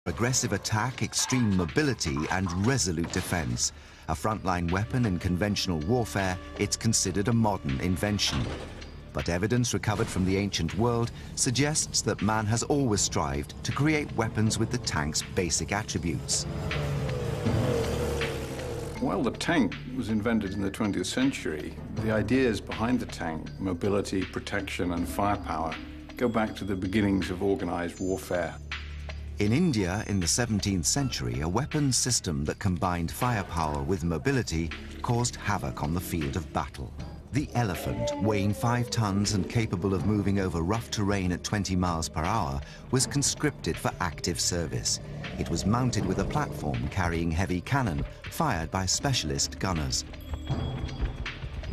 Aggressive attack, extreme mobility, and resolute defense. A frontline weapon in conventional warfare, it's considered a modern invention. But evidence recovered from the ancient world suggests that man has always strived to create weapons with the tank's basic attributes. While the tank was invented in the 20th century, the ideas behind the tank, mobility, protection, and firepower, go back to the beginnings of organized warfare. In India, in the 17th century, a weapons system that combined firepower with mobility caused havoc on the field of battle. The elephant, weighing 5 tons and capable of moving over rough terrain at 20 miles per hour, was conscripted for active service. It was mounted with a platform carrying heavy cannon, fired by specialist gunners.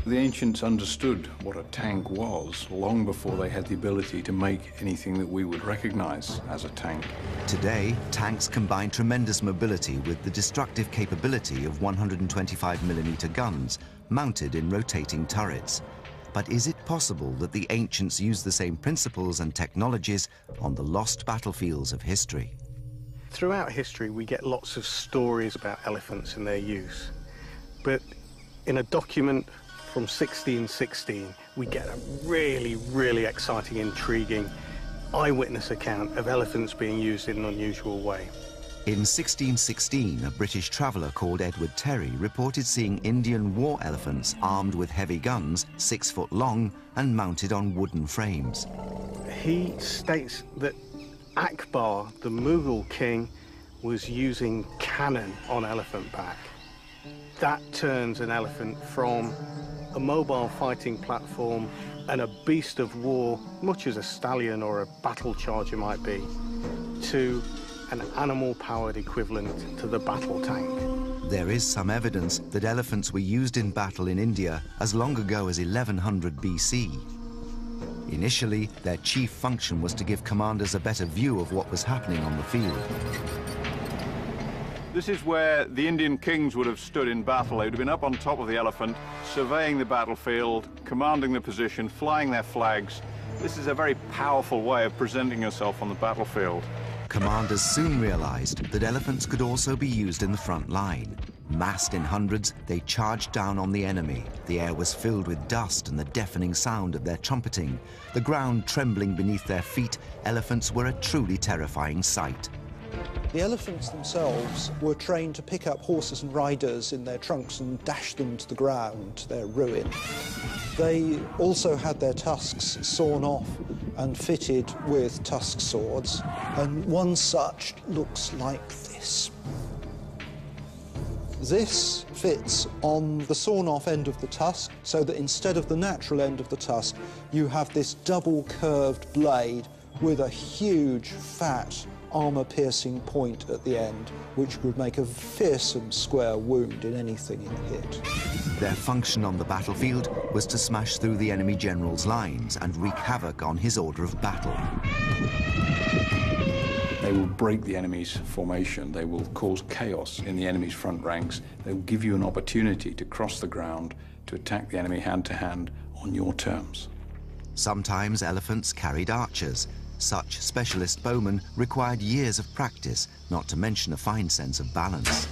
The ancients understood what a tank was long before they had the ability to make anything that we would recognize as a tank. Today, tanks combine tremendous mobility with the destructive capability of 125mm guns, mounted in rotating turrets. But is it possible that the ancients used the same principles and technologies on the lost battlefields of history? Throughout history, we get lots of stories about elephants and their use. But in a document from 1616, we get a really exciting, intriguing eyewitness account of elephants being used in an unusual way. In 1616, a British traveller called Edward Terry reported seeing Indian war elephants armed with heavy guns, 6 foot long, and mounted on wooden frames. He states that Akbar, the Mughal king, was using cannon on elephant back. That turns an elephant from a mobile fighting platform and a beast of war, much as a stallion or a battle charger might be, to an animal-powered equivalent to the battle tank. There is some evidence that elephants were used in battle in India as long ago as 1100 BC. Initially, their chief function was to give commanders a better view of what was happening on the field. This is where the Indian kings would have stood in battle. They would have been up on top of the elephant, surveying the battlefield, commanding the position, flying their flags. This is a very powerful way of presenting yourself on the battlefield. Commanders soon realized that elephants could also be used in the front line. Massed in hundreds, they charged down on the enemy. The air was filled with dust and the deafening sound of their trumpeting. The ground trembling beneath their feet, elephants were a truly terrifying sight. The elephants themselves were trained to pick up horses and riders in their trunks and dash them to the ground, to their ruin. They also had their tusks sawn off and fitted with tusk swords, and one such looks like this. This fits on the sawn-off end of the tusk, so that instead of the natural end of the tusk, you have this double-curved blade with a huge, fat, armour-piercing point at the end, which would make a fearsome square wound in anything it hit. Their function on the battlefield was to smash through the enemy general's lines and wreak havoc on his order of battle. They will break the enemy's formation. They will cause chaos in the enemy's front ranks. They will give you an opportunity to cross the ground, to attack the enemy hand-to-hand on your terms. Sometimes elephants carried archers. Such specialist bowmen required years of practice, not to mention a fine sense of balance.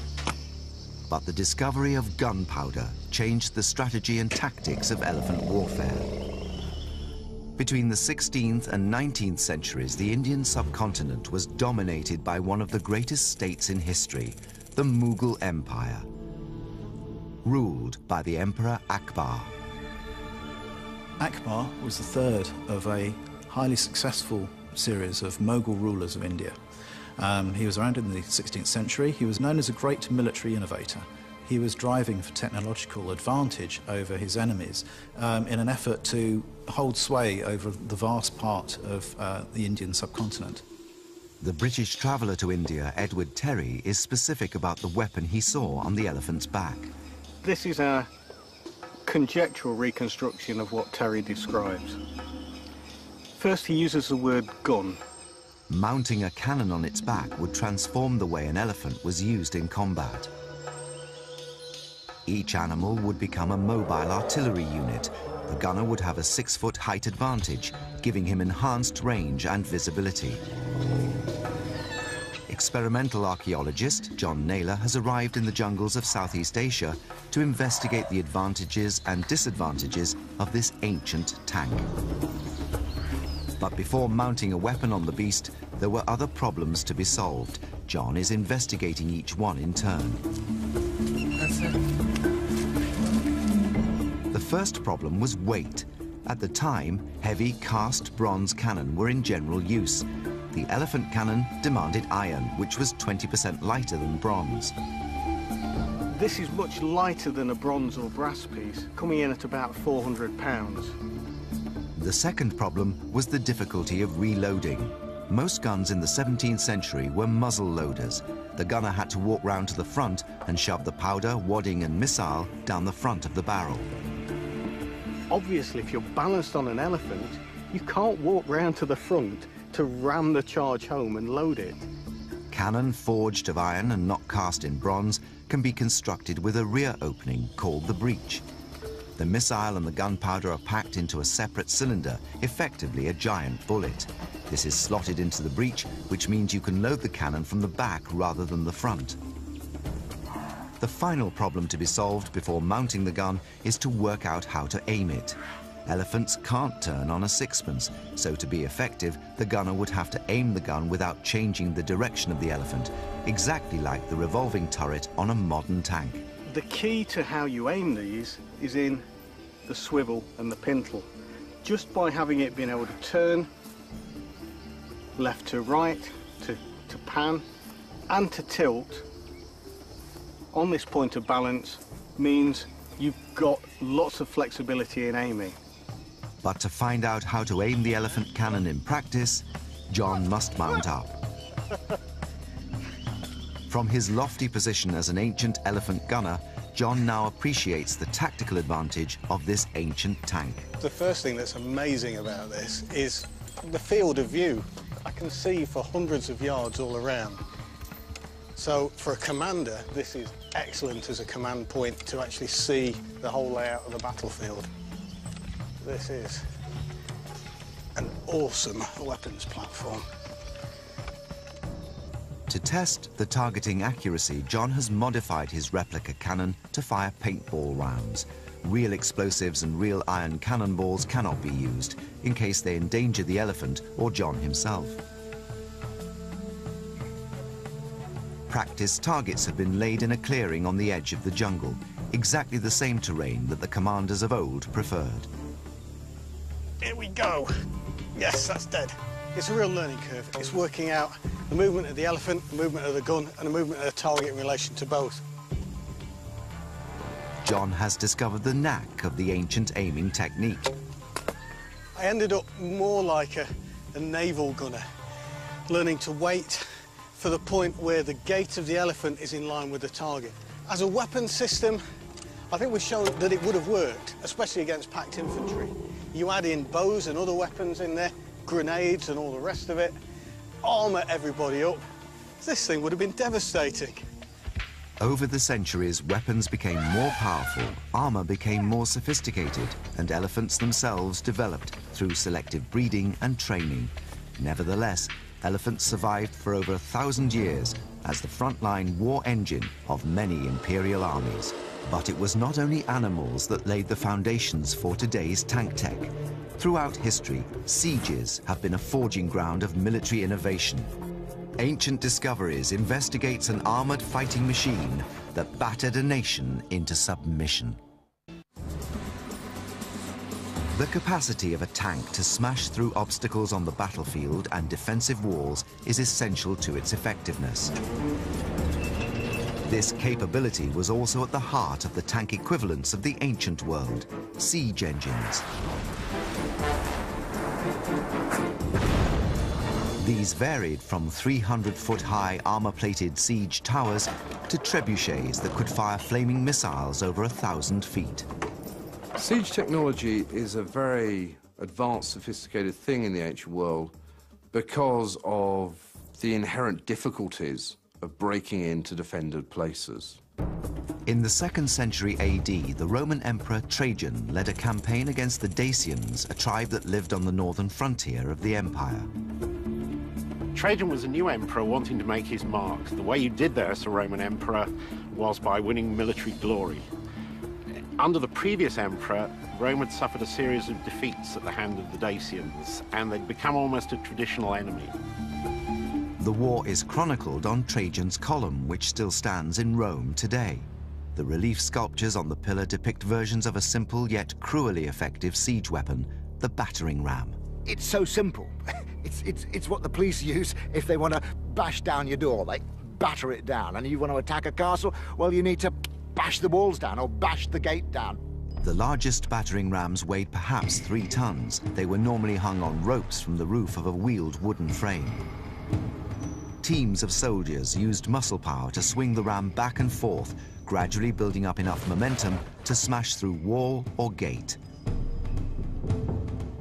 But the discovery of gunpowder changed the strategy and tactics of elephant warfare. Between the 16th and 19th centuries, the Indian subcontinent was dominated by one of the greatest states in history, the Mughal Empire, ruled by the Emperor Akbar. Akbar was the third of a highly successful series of Mughal rulers of India. He was around in the 16th century. He was known as a great military innovator. He was driving for technological advantage over his enemies in an effort to hold sway over the vast part of the Indian subcontinent. The British traveller to India, Edward Terry, is specific about the weapon he saw on the elephant's back. This is a conjectural reconstruction of what Terry describes. First, he uses the word gun. Mounting a cannon on its back would transform the way an elephant was used in combat. Each animal would become a mobile artillery unit. The gunner would have a 6-foot height advantage, giving him enhanced range and visibility. experimental archaeologist John Naylor has arrived in the jungles of Southeast Asia to investigate the advantages and disadvantages of this ancient tank. But before mounting a weapon on the beast, there were other problems to be solved. John is investigating each one in turn. That's it. The first problem was weight. At the time, heavy cast bronze cannon were in general use. The elephant cannon demanded iron, which was 20% lighter than bronze. This is much lighter than a bronze or brass piece, coming in at about 400 pounds. The second problem was the difficulty of reloading. Most guns in the 17th century were muzzle loaders. The gunner had to walk round to the front and shove the powder, wadding and missile down the front of the barrel. Obviously, if you're balanced on an elephant, you can't walk round to the front to ram the charge home and load it. Cannon forged of iron and not cast in bronze can be constructed with a rear opening called the breech. The missile and the gunpowder are packed into a separate cylinder, effectively a giant bullet. This is slotted into the breech, which means you can load the cannon from the back rather than the front. The final problem to be solved before mounting the gun is to work out how to aim it. Elephants can't turn on a sixpence, so to be effective, the gunner would have to aim the gun without changing the direction of the elephant, exactly like the revolving turret on a modern tank. The key to how you aim these is in the swivel and the pintle. Just by having it being able to turn left to right, to pan, and to tilt on this point of balance means you've got lots of flexibility in aiming. But to find out how to aim the elephant cannon in practice, John must mount up. From his lofty position as an ancient elephant gunner, John now appreciates the tactical advantage of this ancient tank. The first thing that's amazing about this is the field of view. I can see for hundreds of yards all around. So for a commander, this is excellent as a command point to actually see the whole layout of the battlefield. This is an awesome weapons platform. To test the targeting accuracy, John has modified his replica cannon to fire paintball rounds. Real explosives and real iron cannonballs cannot be used in case they endanger the elephant or John himself. Practice targets have been laid in a clearing on the edge of the jungle, exactly the same terrain that the commanders of old preferred. Here we go. Yes, that's dead. It's a real learning curve. It's working out the movement of the elephant, the movement of the gun, and the movement of the target in relation to both. John has discovered the knack of the ancient aiming technique. I ended up more like a naval gunner, learning to wait for the point where the gait of the elephant is in line with the target. As a weapon system, I think we've shown that it would have worked, especially against packed infantry. You add in bows and other weapons in there, grenades and all the rest of it, armour everybody up. This thing would have been devastating. Over the centuries, weapons became more powerful, armour became more sophisticated, and elephants themselves developed through selective breeding and training. Nevertheless, elephants survived for over 1,000 years as the frontline war engine of many imperial armies. But it was not only animals that laid the foundations for today's tank tech. Throughout history, sieges have been a forging ground of military innovation. Ancient Discoveries investigates an armoured fighting machine that battered a nation into submission. The capacity of a tank to smash through obstacles on the battlefield and defensive walls is essential to its effectiveness. This capability was also at the heart of the tank equivalents of the ancient world, siege engines. These varied from 300-foot-high armour-plated siege towers to trebuchets that could fire flaming missiles over 1,000 feet. Siege technology is a very advanced, sophisticated thing in the ancient world because of the inherent difficulties of breaking into defended places. In the 2nd century AD, the Roman Emperor Trajan led a campaign against the Dacians, a tribe that lived on the northern frontier of the empire. Trajan was a new emperor wanting to make his mark. The way you did that as a Roman emperor was by winning military glory. Under the previous emperor, Rome had suffered a series of defeats at the hand of the Dacians, and they'd become almost a traditional enemy. The war is chronicled on Trajan's column, which still stands in Rome today. The relief sculptures on the pillar depict versions of a simple yet cruelly effective siege weapon, the battering ram. It's so simple. It's what the police use if they want to bash down your door. They batter it down. And you want to attack a castle, well, you need to bash the walls down or bash the gate down. The largest battering rams weighed perhaps 3 tons. They were normally hung on ropes from the roof of a wheeled wooden frame. Teams of soldiers used muscle power to swing the ram back and forth, gradually building up enough momentum to smash through wall or gate.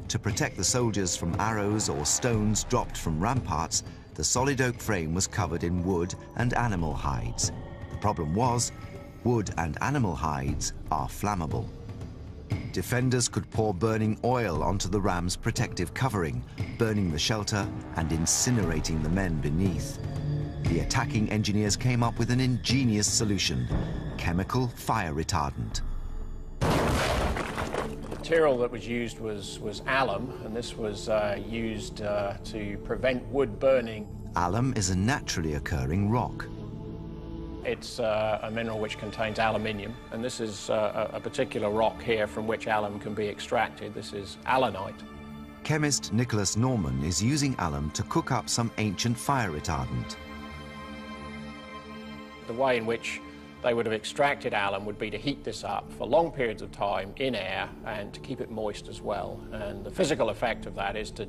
To protect the soldiers from arrows or stones dropped from ramparts, the solid oak frame was covered in wood and animal hides. The problem was, wood and animal hides are flammable. Defenders could pour burning oil onto the ram's protective covering, burning the shelter and incinerating the men beneath. The attacking engineers came up with an ingenious solution: chemical fire retardant. The material that was used was alum, and this was used to prevent wood burning. Alum is a naturally occurring rock. It's a mineral which contains aluminium, and this is a particular rock here from which alum can be extracted. This is alunite. Chemist Nicholas Norman is using alum to cook up some ancient fire retardant. The way in which they would have extracted alum would be to heat this up for long periods of time in air and to keep it moist as well. And the physical effect of that is to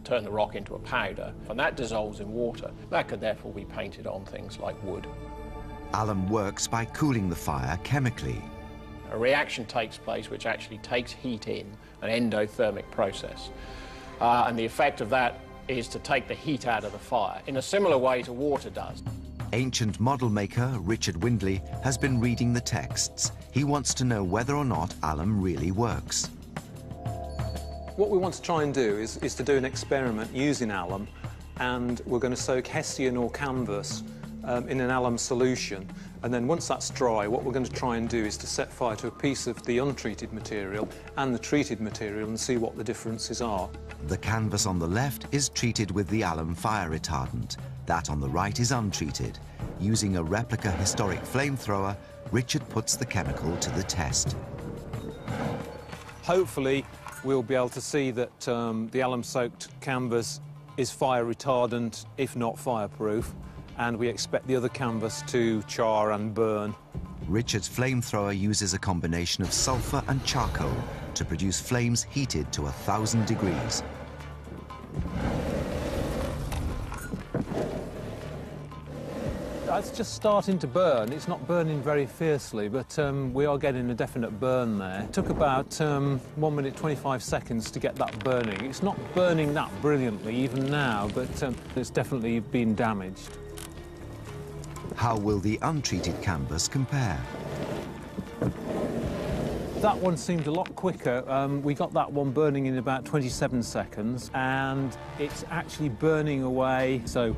turn the rock into a powder, and that dissolves in water. That could therefore be painted on things like wood. Alum works by cooling the fire chemically. A reaction takes place which actually takes heat in, an endothermic process. And the effect of that is to take the heat out of the fire in a similar way to water does. Ancient model maker Richard Windley has been reading the texts. He wants to know whether or not alum really works. What we want to try and do is to do an experiment using alum, and we're going to soak hessian or canvas in an alum solution, and then once that's dry, what we're going to try and do is to set fire to a piece of the untreated material and the treated material and see what the differences are. The canvas on the left is treated with the alum fire retardant. That on the right is untreated. Using a replica historic flamethrower, Richard puts the chemical to the test. Hopefully, we'll be able to see that the alum-soaked canvas is fire retardant, if not fireproof, and we expect the other canvas to char and burn. Richard's flamethrower uses a combination of sulfur and charcoal to produce flames heated to 1,000 degrees. It's just starting to burn. It's not burning very fiercely, but we are getting a definite burn there. It took about 1 minute 25 seconds to get that burning. It's not burning that brilliantly even now, but it's definitely been damaged. How will the untreated canvas compare? That one seemed a lot quicker. We got that one burning in about 27 seconds, and it's actually burning away. So